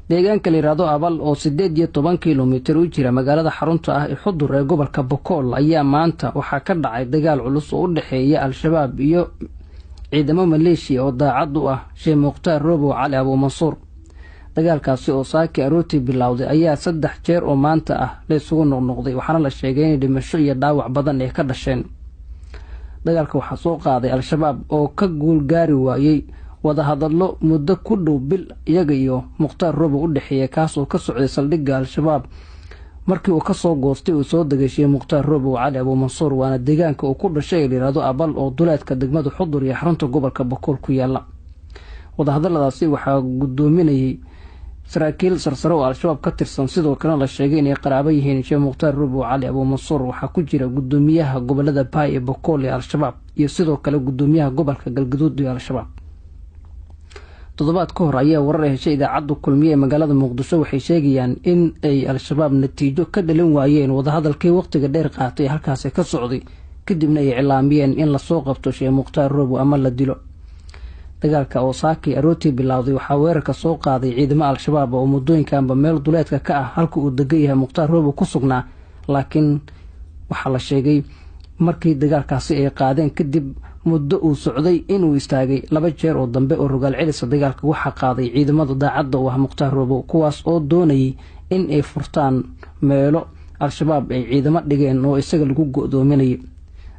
deegaanka la yiraahdo Abal oo 18 kiiloomitir u jira magaalada xarunta ah ee Xudur ee gobolka Boqol ayaa maanta waxa ka dhacay dagaal culus oo u dhaxeeya al-shabaab iyo ciidamo Maleeshiya oo daacad u ah Sheekh Mukhtaar Robow Cali Abu Mansuur. dagaalkaasi oo saaki arooti bilowday ayaa 3 jeer oo maanta ah la isugu noqnoqday waxaana la sheegay in dhimasho iyo dhaawac badan ay ka dhasheen. dagaalka waxa soo qaaday al-shabaab oo ka guul gaari waayay wada hadallo muddo ku dhow bil iyaga iyo Mukhtaar Robow u dhaxeeyay kaas oo ka socday saldhigga al-shabaab markii uu ka soo goostay uu soo dagashay Mukhtaar Robow Cali Abu Mansuur waana deegaanka uu ku dhashay la yiraahdo Abal oo duleedka degmada Xudur iyo xarunta gobolka Boqol ku yaala. wada hadalladaasi waxa gudoominayay saraakiil sarsare oo al-shabaab ka tirsan sidoo kale la sheegay inay qaraabo yihiin Sheekh Mukhtaar Robow Cali Abu Mansuur waxa ku jira gudoomiyaha gobolada Baay ee Boqol ee al-shabaab iyo sidoo kale gudoomiyaha gobolka Galgaduud ee al-shabaab. toddobaad ka hor ayaa warar heshay idaacadda kulmiye ee magaalada Muqdisho waxay sheegayaan in ay al-shabaab natiijo ka dhalin waayeen wada hadalkii waqtiga dheer qaatay halkaas ka socday kadibna ay cilaamiyeen in la soo qabto Sheekh Mukhtaar Robow ama la dilo. dagaalka oo saaki arooti bilowday waxa weerarka soo qaaday ciidamada al-shabaab oo muddooyinkanba meel duleedka ka ah halka uu degan yahay Mukhtaar Robow ku sugnaa laakiin waxa la sheegay markii dagaalkaasi ay qaadeen kadib muddo uu socday inuu istaagay 2 jeer oo dambe oo rogaal celis dagaalka waxa qaaday ciidamada daacadda oo ah Mukhtaar Robow kuwaas oo doonayay in ay furtaan meelo al-shabaab ay ciidamo dhigeen oo isaga lagu go'doominay.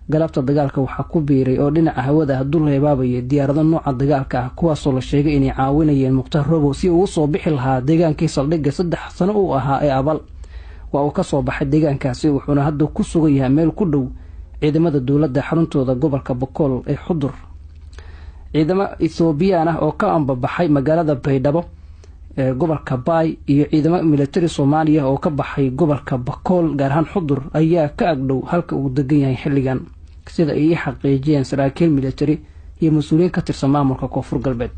galabta dagaalka waxa ku biiray oo dhinaca hawada dul heebaabay diyaarado nooca dagaalka ah kuwaas oo la sheegay inay caawinayeen Mukhtaar Robow si uu soo bixi lahaa deegaankii saldhigga 3 sano uu ahaa ee Abal. waa uu ka soo baxay deegaankaasi wuxuuna hadda ku sugan yahay meel ku dhow ciidamada dawladda xaruntooda gobolka Boqol ee Xudur. ciidamo Ethiopian ah oo ka ambabaxay magaalada Baydhabo ee gobolka Baay iyo ciidamo military Soomaaliya oo ka baxay gobolka Boqol gaar ahaan Xudur ayaa ka agdhow halka uu degan yahay xilligan sida ay xaqiijiyeen saraakiil military iyo mas'uuliyiin ka tirsan maamulka Koonfur Galbeed.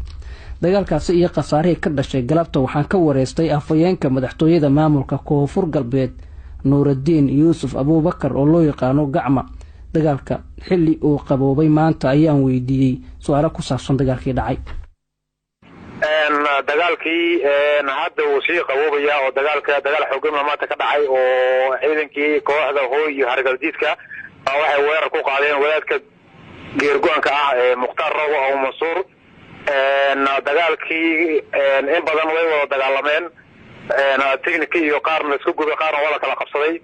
dagaalkaasi iyo qasaarihii ka dhashay galabta waxaan ka wareystay afhayeenka madaxtooyada maamulka Koonfur Galbeed Nuuruddin Yuusuf Abubakar oo loo yaqaano Gacma. dagaalka xilli uu qaboobay maanta ayaan weydiiyay su'aalo ku saabsan dagaalkii dhacay. dagaalkii hadda uu sii qaboobaya oo dagaal xooggan maanta ka dhacay oo ciidankii kooxda hooy iyo hargaldiidka waxay weerar ku qaadeen wadaadka geergo'anka ah ee Mukhtaar Robow Cali Abu Mansuur. dagaalkii in badan way wada dagaalameen technique iyo qaarna isku gubay qaarna wada kala qabsaday.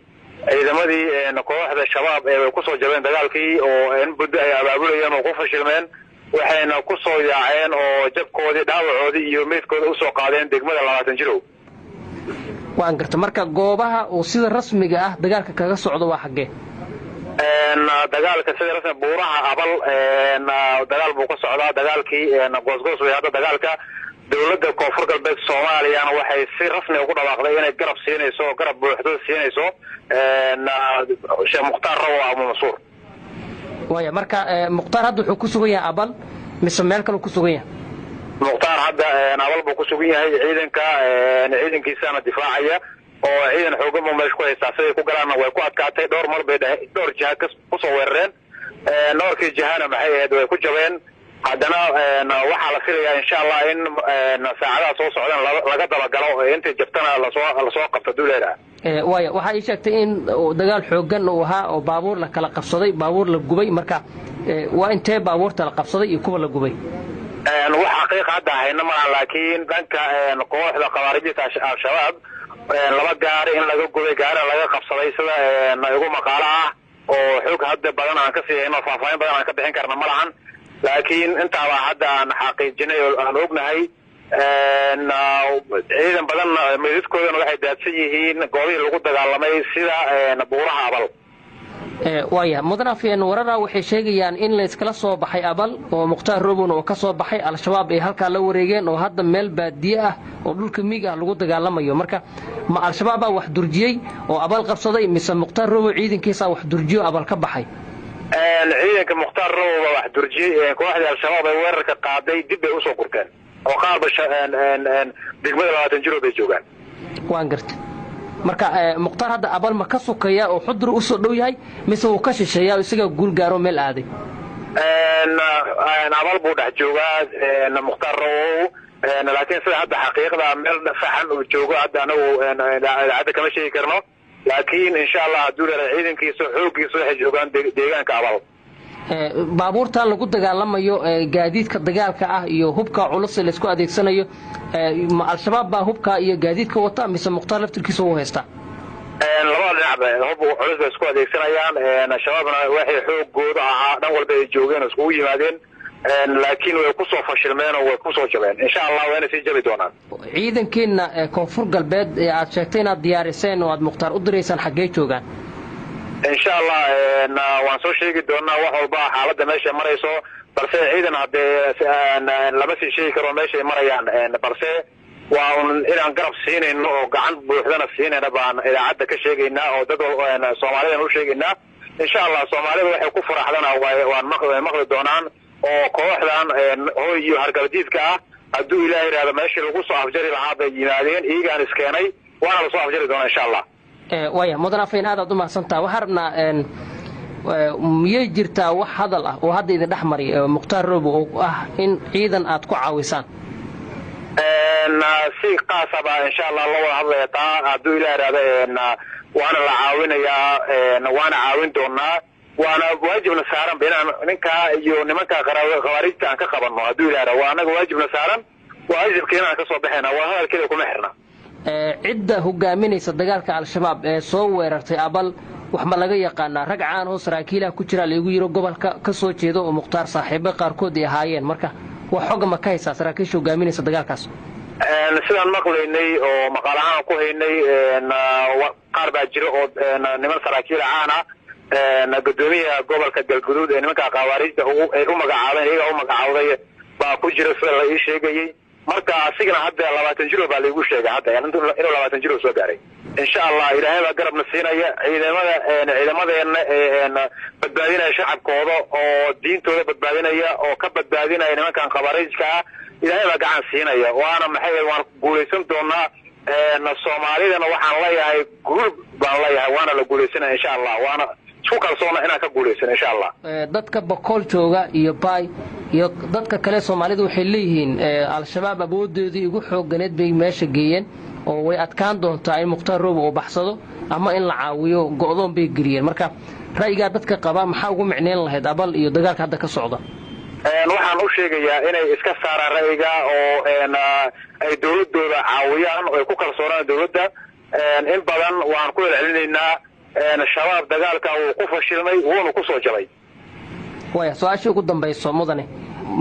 ciidamadii kooxda shabaab ee ku soo jabeen dagaalkii oo in buddo ay abaabulayeen oo ku fashilmeen waxayna ku soo yaaceen oo jabkoodii dhaawacoodii iyo meedkooda u soo qaadeen degmada 20 jirow. waan garta marka goobaha oo sida rasmiga ah dagaalka kaga socdo waa xagee? dagaalka sida rasmi buuraha Abal dagaal buu ka socdaa. dagaalkii goosgoos way hadda dagaalka dawladda Koonfur Galbeed Soomaaliya waxay si rasmi ah ugu dhawaaqday inay garab siinayso garab buuxdo siinayso Sheekh Mukhtaar Robow Cali Abu Mansuur. waya marka Mukhtaar hadda wuxuu ku sugan yahay Abal mise meel kale ku sugan yahay? Mukhtaar hadda Abal buu ku sugan yahay ciidankiisana difaacaya oo ciidan xooggan oo meesha ku haysta si ku galaana way ku adkaatay dhowr mar bay dhowr jiha ku soo weerareen. noorkii jihana maxay ahayd way ku jabeen. haddana waxaa la filayaa insha Allah in saacadaha soo socdaan laga daba galo inta jabtana la soo qabto duuleeda. waya waxa ay sheegtay in dagaal xooggan uu ahaa oo baabuur la kala qabsaday baabuur la gubay marka waa intee baabuurta la qabsaday iyo kuwa la gubay? wax xaqiiq hadda hayna ma laakiin dhanka kooxda khawaarijta al-shabaab 2 gaari in laga gubay gaari laga qabsaday sida igu maqaalo ah oo xoog hadda badan aan ka siiyayno faahfaahin badan aan ka bixin karna ma lahan laakiin inta hadda aan xaqiijinay oo aan ognahay ciidan badan meedadkoodana waxay daadsan yihiin goobihii lagu dagaalamay sida buuraha Abal. waya mudanaafiyeen warara waxay sheegayaan in la iskala soo baxay Abal oo Mukhtaar Robow oo ka soo baxay al-shabaab ay halka la wareegeen oo hadda meel baadiye ah oo dhulka miyiga lagu dagaalamayo marka ma al-shabaab wax durjiyay oo Abal qabsaday mise Mukhtaar Robow ciidankiisa wax durjiyo Abal ka baxay? ciidanka Mukhtaar Robow wax durjiyay kooxda al-shabaab ay weerarka qaaday dib ay u soo gurteen oo qaar degmada 20 jirow bay joogaan. waan gartay marka Mukhtaar hadda Abal ma ka sokaya oo Xudur u soo dhow yahay mise uu ka shisheeyaa isaga guul gaaro meel aaday? Abal buu dhex joogaa Mukhtaar Robow laakiin sida hadda xaqiiqda meel saxan uu joogo hadda anagu idaacadda kama sheegi karno laakiin insha Allah hadduu leeyahay ciidankiisa xooggiisa waxay joogaan deegaanka abal baabuurtan lagu dagaalamayo gaadiidka dagaalka ah iyo hubka culus ee la isku adeegsanayo al-shabaab baa hubka iyo gaadiidka wata mise Mukhtaar laftirkiisa uu haysta labada dhinacba hub culus bay isku adeegsanayaan shabaabna waxay xoogooda ahaa dhan walba ay joogeen isku yimaadeen laakiin way ku soo fashilmeen oo way ku soo jabeen insha Allah way sii jabi doonaan ciidankeena koonfur galbeed ee aad sheegtay inaad diyaariseen oo aad Mukhtaar u direysaan xagee joogaan insha Allah waan soo sheegi doonaa wax walba xaaladda meesha marayso balse ciidan hadee lama sii sheegi karo meesha marayaan balse waa inaan garab siinayno oo gacan buuxdana siinayna baan idaacadda ka sheegaynaa oo dad Soomaalida u sheegaynaa insha Allah Soomaalida waxay ku faraxdana waan maqli doonaan oo kooxdan hooy iyo hargabdiidka ah hadduu Ilaahay raado meesha lagu soo afjari lahaa bay yimaadeen iyagaan iskeenay waana la soo afjari doonaa insha Allah waya mudana fayn aad u mahadsantahay waxaan rabnaa miyay jirtaa wax hadal ah oo hadda idin dhaxmari Mukhtaar Robow oo ah in ciidan aad ku caawisaan si qaasaba insha Allah loo hadlaya taa hadduu Ilaahay raado waana la caawinayaa waana caawin doonaa waana waajibna saaran inaan ninka iyo nimanka khawaarijta aan ka qabanno hadduu Ilaahay raado waa anaga waajibna saaran waajibkeena aan ka soo baxayna waa hadalkeeda kuma xirna cidda hogaaminaysa dagaalka al-shabaab ee soo weerartay abal wax ma laga yaqaanaa rag caan oo saraakiil ku jira lagu yiro gobolka ka soo jeedo oo Mukhtaar saaxiibo qaarkood ay ahaayeen marka wax xog ma ka haysaa saraakiisha hogaaminaysa dagaalkaas sidaan maqlaynay oo maqaalahaan ku haynay qaar baa jira oo niman saraakiil caan ah gudoomiyaha gobolka Galgaduud ee nimanka khawaarijta ay u magacaabeen iyaga u magacaawday baa ku jira sida la ii sheegayay marka asigana hadda 20 jiro baa lagu sheegay hadda inuu 20 jiro soo gaaray insha Allah Ilaahay baa garabna siinaya ciidamadeena badbaadinaya shacabkooda oo diintooda badbaadinaya oo ka badbaadinaya nimankan khawaarijka Ilaahay baa gacan siinaya waana maxay waan guuleysan doonaa Soomaalidana waxaan leeyahay group baan leeyahay waana la guuleysanaa insha Allah waana isku kalsoona inaan ka guuleysan insha Allah dadka boqol jooga iyo bay iyo dadka kale Soomaalidu waxay leeyihiin al-shabaab aboodoodii ugu xooganeed bay meesha geeyeen oo way adkaan doontaa in Mukhtaar Robow uu baxsado ama in la caawiyo go'doon bay geliyeen marka ra'yiga dadka qaba maxaa ugu micneen lahayd abal iyo dagaalka hadda ka socda waxaan u sheegayaa inay iska saaraan ra'yiga oo ay dawladooda caawiyaan oo ay ku kalsoonaan dawladda in badan waan ku celcelinaynaa shabaab dagaalka uu ku fashilmay wuuna ku soo jabay waya su'aasha ugu dambayso mudane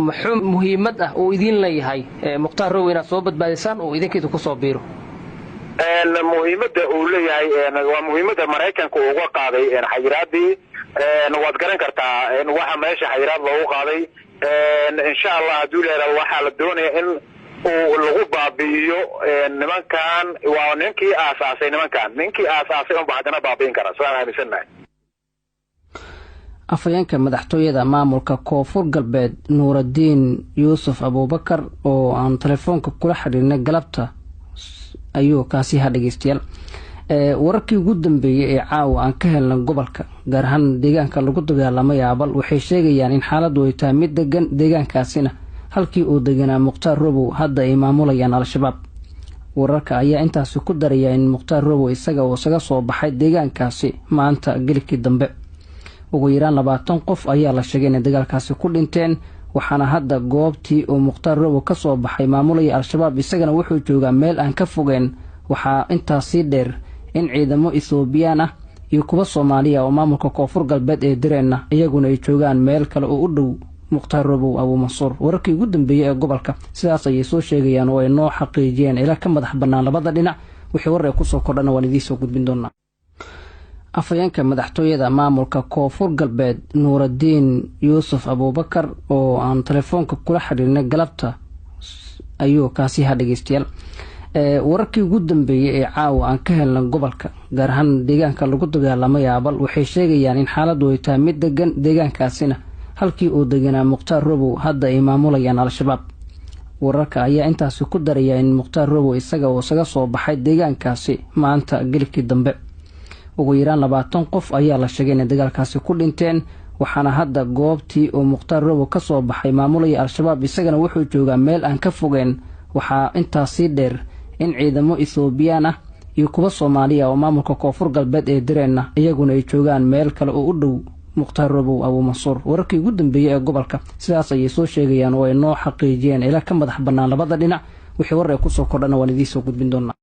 muxuu muhiimad ah oo idin leeyahay Mukhtaar Robow inaad soo badbaadisaan oo idinkeedu ku soo biiro muhiimadda uu leeyahay waa muhiimadda Mareykanka uu uga qaaday xayiraadii waad garan kartaa waxa meesha xayiraad loogu qaaday insha Allah hadduu leeyahay waxa la doonayaa in uu lagu baabi'iyo nimankan waa ninkii aasaasay oo baadana baabi'in kara soo aaminsannahay afayeenka madaxtooyada maamulka koonfur galbeed Nuuraddiin Yuusuf Abuubakar oo aan telefoonka kula xiriirnay galabta ayuu kaasi dhageystayaal wararkii ugu dambeeyay ee caawa aan ka helnay gobolka gaar ahaan deegaanka lagu dagaalamay abal waxay sheegayaan in xaaladdu ay tahay mid degan deegaankaasina halkii uu deganaa Mukhtaar Robow hadda ay maamulayaan al-shabaab wararka ayaa intaasi ku daraya in Mukhtaar Robow isaga oo saga soo baxay deegaankaasi maanta galkii dambe ugu yaraan 20 qof ayaa la sheegay in dagaalkaasi ku dhinteen waxaana hadda goobtii oo Mukhtaar Robow ka soo baxay maamulaya al-shabaab isagana wuxuu joogaa meel aan ka fogeen waxa intaasi dheer in ciidamo Ethiopian ah iyo kuwa Soomaaliya oo maamulka koonfur galbeed ee direena iyaguna ay joogaan meel kale oo u dhow Mukhtaar Robow Abu Mansuur wararkii ugu dambeeyay ee gobolka sidaas ay soo sheegayaan oo ay noo xaqiijiyeen ila ka madax bannaan labada dhinac wixii warar ku soo kordhana waan idin soo gudbin doonaa afayeenka madaxtooyada maamulka koonfur galbeed Nuuraddiin Yuusuf Abuubakar oo aan telefoonka kula xiriirnay galabta ayuu kaasi dhageystayaal wararkii ugu dambeeyay ee caawa aan ka helnay gobolka gaar ahaan deegaanka lagu dagaalamay abal waxay sheegayaan in xaaladdu ay tahay mid degan deegaankaasina halkii uu deganaa Mukhtaar Robow hadda ay maamulayaan al-shabaab wararka ayaa intaasi ku daraya in Mukhtaar Robow isaga oo saga soo baxay deegaankaasi maanta galkii dambe ugu yaraan 20 qof ayaa la sheegay in dagaalkaasi ku dhinteen waxaana hadda goobtii oo Mukhtaar Robow ka soo baxay maamulaya al-shabaab isagana wuxuu joogaa meel aan ka fogeen waxaa intaas sii dheer in ciidamo Ethiopian ah iyo kuwa Soomaaliya oo maamulka koonfur galbeed ee Direena iyaguna ay joogaan meel kale oo u dhow Mukhtaar Robow Abu Mansuur. wararkii ugu dambeeyay ee gobolka sidaas ay soo sheegayaan oo ay noo xaqiijiyeen ila ka madax bannaan labada dhinac. wixii war ay ku soo kordhana waan idin soo gudbin doonaa.